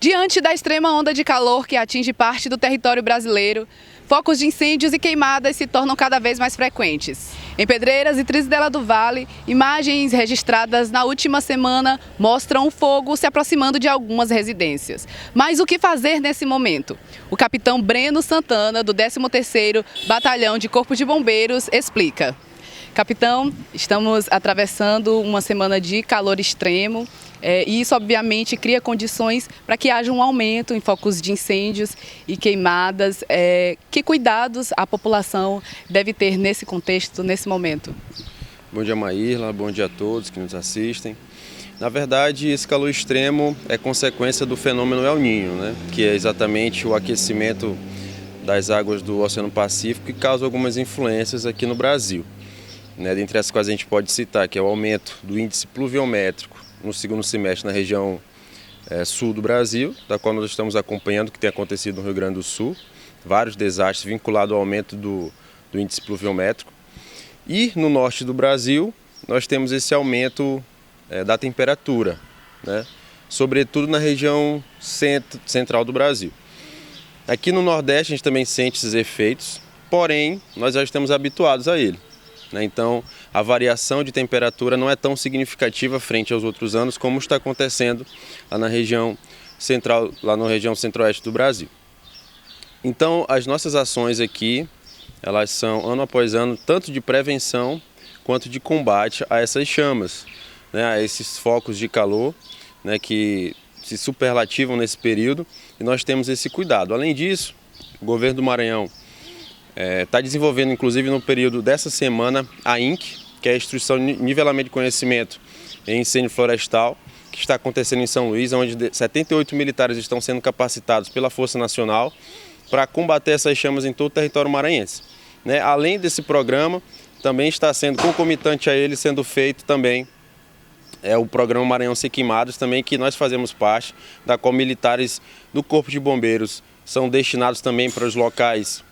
Diante da extrema onda de calor que atinge parte do território brasileiro, focos de incêndios e queimadas se tornam cada vez mais frequentes. Em Pedreiras e Trizidela do Vale, imagens registradas na última semana mostram o fogo se aproximando de algumas residências. Mas o que fazer nesse momento? O capitão Breno Santana, do 13º Batalhão de Corpo de Bombeiros, explica. Capitão, estamos atravessando uma semana de calor extremo. E isso, obviamente, cria condições para que haja um aumento em focos de incêndios e queimadas. Que cuidados a população deve ter nesse contexto, nesse momento? Bom dia, Maírla. Bom dia a todos que nos assistem. Na verdade, esse calor extremo é consequência do fenômeno El Niño, né? Que é exatamente o aquecimento das águas do Oceano Pacífico que causa algumas influências aqui no Brasil. Dentre as quais a gente pode citar que é o aumento do índice pluviométrico no segundo semestre na região sul do Brasil, da qual nós estamos acompanhando o que tem acontecido no Rio Grande do Sul, vários desastres vinculados ao aumento do índice pluviométrico. E no norte do Brasil, nós temos esse aumento da temperatura, né? Sobretudo na região central do Brasil. Aqui no Nordeste a gente também sente esses efeitos, porém nós já estamos habituados a ele. Então, a variação de temperatura não é tão significativa frente aos outros anos como está acontecendo lá na região central, lá na região centro-oeste do Brasil. Então, as nossas ações aqui, elas são ano após ano, tanto de prevenção quanto de combate a essas chamas, a esses focos de calor, que se superlativam nesse período, e nós temos esse cuidado. Além disso, o governo do Maranhão está desenvolvendo, inclusive no período dessa semana, a INC, que é a Instrução de Nivelamento de Conhecimento em Incêndio Florestal, que está acontecendo em São Luís, onde 78 militares estão sendo capacitados pela Força Nacional para combater essas chamas em todo o território maranhense. Além desse programa, também está sendo concomitante a ele, sendo feito também o programa Maranhão Sem Queimadas, também que nós fazemos parte, da qual militares do Corpo de Bombeiros são destinados também para os locais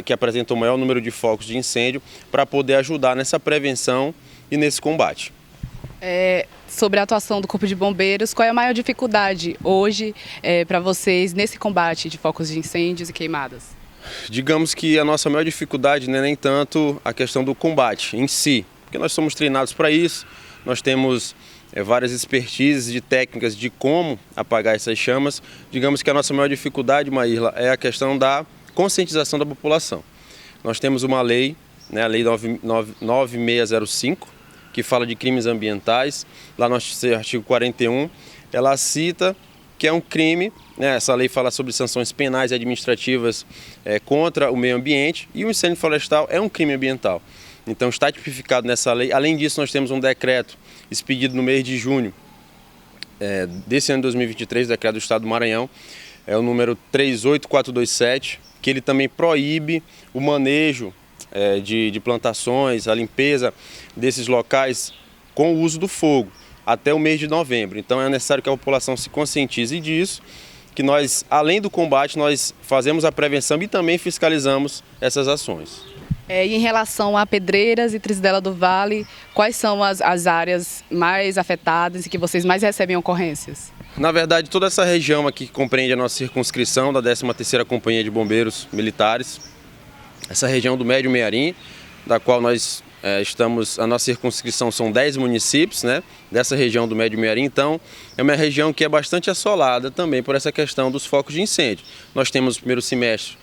que apresentam o maior número de focos de incêndio, para poder ajudar nessa prevenção e nesse combate. Sobre a atuação do Corpo de Bombeiros, qual é a maior dificuldade hoje para vocês nesse combate de focos de incêndios e queimadas? Digamos que a nossa maior dificuldade não é nem tanto a questão do combate em si, porque nós somos treinados para isso, nós temos várias expertises de técnicas de como apagar essas chamas. Digamos que a nossa maior dificuldade, Maírla, é a questão da conscientização da população. Nós temos uma lei, a Lei 9605, que fala de crimes ambientais. Lá no artigo 41, ela cita que é um crime, essa lei fala sobre sanções penais e administrativas contra o meio ambiente, e o incêndio florestal é um crime ambiental. Então está tipificado nessa lei. Além disso, nós temos um decreto expedido no mês de junho desse ano de 2023, decreto do Estado do Maranhão, é o número 38427, que ele também proíbe o manejo de plantações, a limpeza desses locais com o uso do fogo até o mês de novembro. Então é necessário que a população se conscientize disso, que nós, além do combate, nós fazemos a prevenção e também fiscalizamos essas ações. E em relação a Pedreiras e Trizidela do Vale, quais são as áreas mais afetadas e que vocês mais recebem ocorrências? Na verdade, toda essa região aqui que compreende a nossa circunscrição da 13ª Companhia de Bombeiros Militares, essa região do Médio Mearim, da qual nós estamos, a nossa circunscrição são 10 municípios, dessa região do Médio Mearim. Então é uma região que é bastante assolada também por essa questão dos focos de incêndio. Nós temos no primeiro semestre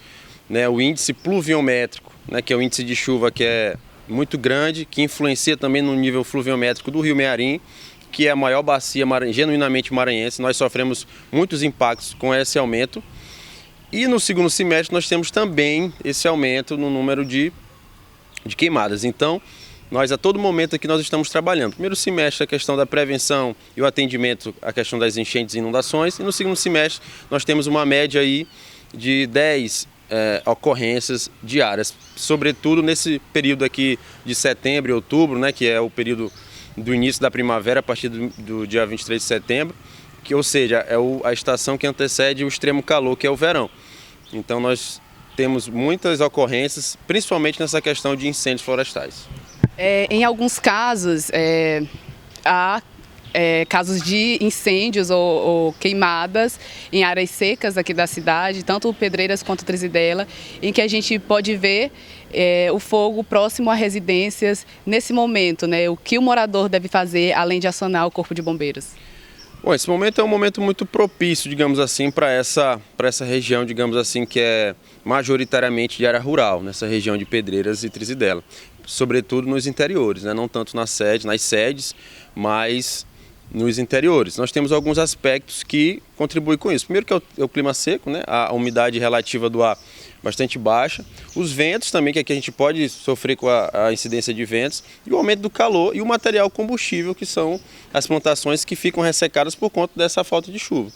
o índice pluviométrico, que é o índice de chuva que é muito grande, que influencia também no nível fluviométrico do Rio Mearim, que é a maior bacia genuinamente maranhense. Nós sofremos muitos impactos com esse aumento. E no segundo semestre nós temos também esse aumento no número de queimadas. Então, nós a todo momento aqui nós estamos trabalhando. Primeiro semestre a questão da prevenção e o atendimento à questão das enchentes e inundações. E no segundo semestre nós temos uma média aí de 10 ocorrências diárias. Sobretudo nesse período aqui de setembro e outubro, que é o período do início da primavera, a partir do dia 23 de setembro, ou seja, é a estação que antecede o extremo calor, que é o verão. Então nós temos muitas ocorrências, principalmente nessa questão de incêndios florestais. Em alguns casos, há casos de incêndios ou queimadas em áreas secas aqui da cidade, tanto Pedreiras quanto Trizidela, em que a gente pode ver o fogo próximo a residências nesse momento, né? O que o morador deve fazer além de acionar o Corpo de Bombeiros? Bom, esse momento é um momento muito propício, digamos assim, para essa região, digamos assim, que é majoritariamente de área rural, nessa região de Pedreiras e Trizidela, sobretudo nos interiores, né? Não tanto nas sedes, mas nos interiores. Nós temos alguns aspectos que contribuem com isso. Primeiro que é o clima seco, né? A umidade relativa do ar bastante baixa, os ventos também, que aqui a gente pode sofrer com a incidência de ventos, e o aumento do calor e o material combustível, que são as plantações que ficam ressecadas por conta dessa falta de chuva.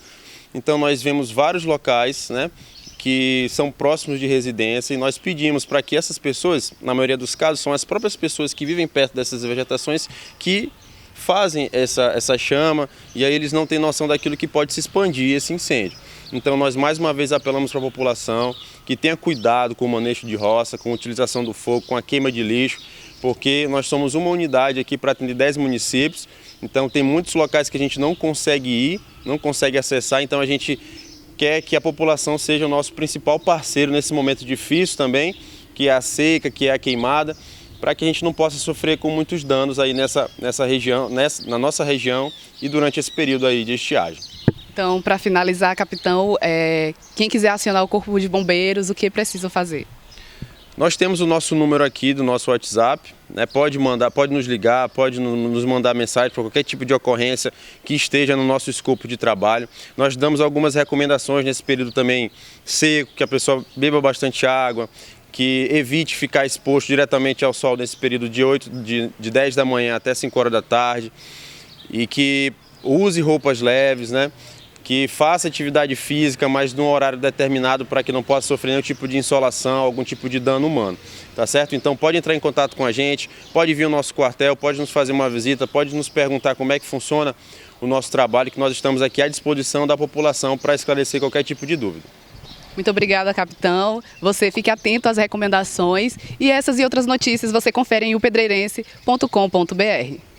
Então nós vemos vários locais, né, que são próximos de residência, e nós pedimos para que essas pessoas, na maioria dos casos, são as próprias pessoas que vivem perto dessas vegetações que fazem essa chama, e aí eles não têm noção daquilo que pode se expandir esse incêndio. Então nós mais uma vez apelamos para a população que tenha cuidado com o manejo de roça, com a utilização do fogo, com a queima de lixo, porque nós somos uma unidade aqui para atender 10 municípios, então tem muitos locais que a gente não consegue ir, não consegue acessar, então a gente quer que a população seja o nosso principal parceiro nesse momento difícil também, que é a seca, que é a queimada, para que a gente não possa sofrer com muitos danos aí nessa região, na nossa região e durante esse período aí de estiagem. Então, para finalizar, capitão, quem quiser acionar o Corpo de Bombeiros, o que precisa fazer? Nós temos o nosso número aqui do nosso WhatsApp, né? Pode nos ligar, pode nos mandar mensagem para qualquer tipo de ocorrência que esteja no nosso escopo de trabalho. Nós damos algumas recomendações nesse período também seco, que a pessoa beba bastante água, que evite ficar exposto diretamente ao sol nesse período de 10 da manhã até 5 horas da tarde, e que use roupas leves, né? Que faça atividade física, mas num horário determinado, para que não possa sofrer nenhum tipo de insolação, algum tipo de dano humano, tá certo? Então pode entrar em contato com a gente, pode vir ao nosso quartel, pode nos fazer uma visita, pode nos perguntar como é que funciona o nosso trabalho, que nós estamos aqui à disposição da população para esclarecer qualquer tipo de dúvida. Muito obrigada, capitão. Você fique atento às recomendações, e essas e outras notícias você confere em upedreirense.com.br.